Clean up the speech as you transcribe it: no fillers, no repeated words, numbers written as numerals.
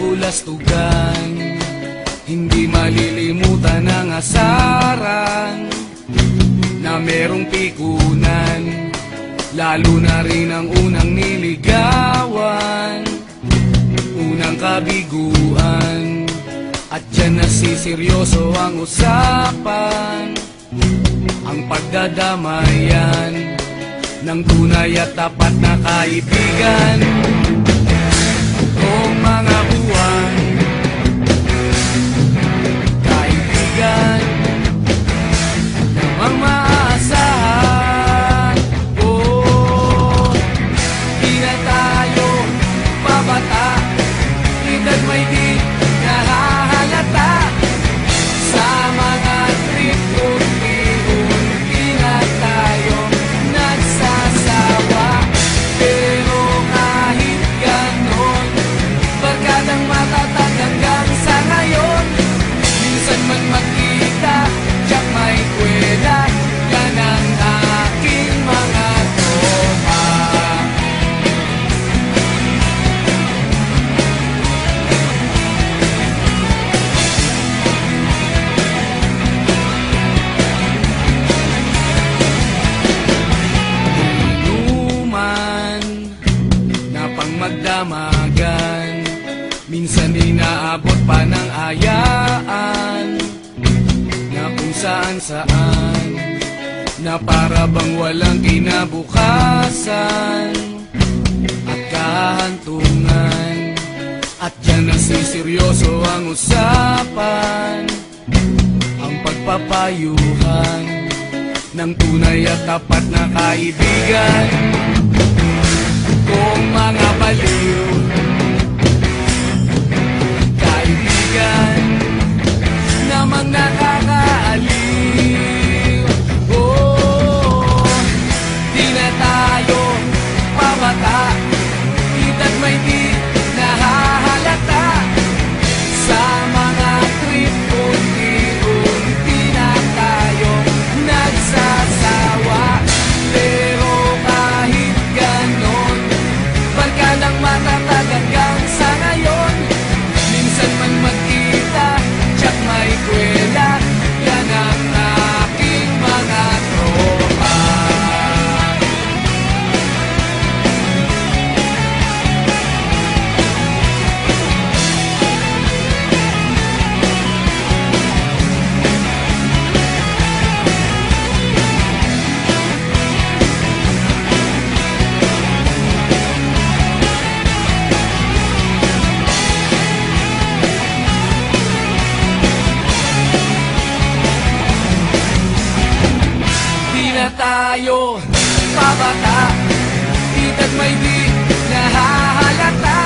kabulastugan. Hindi malilimutan ang asaran na merong pikunan, lalo na rin ang unang niligawan, unang kabiguan. At dyan nasiseryoso ang usapan, ang pagdadamayan ng tunay at tapat na kaibigan. Kung mga buwan, kaibigan namang maaasahan. Oh, di na tayo babata, edad may di nahahalata. Sa mga trip unti-unti na tayo nagsasawa. Pero kahit ganon, barkadang matatag hanggang sa ngayon. Minsan man magkita, tiyak may kwela, yan ang aking mga tropa. Inuman na pang magdamagan, minsan inaabot pa ng ayaan, na kung saan-saan, na para bang walang kinabukasan at kahantungan. At dyan nasiseryoso ang usapan, ang pagpapayuhan ng tunay at tapat na kaibigan. Kung mga baliw, kaibigan namang nakakaaliw. Oh, di na tayo pabata, edad may di nahahalata. Sa mga trip unti-unti na tayo nagsasawa. Pero kahit ganon, barkadang matatag hanggang sa ngayon. Minsan man magkita, tiyak may kwela, yan ang aking mga tropa. Di na tayo pabata, edad may di nahahalata.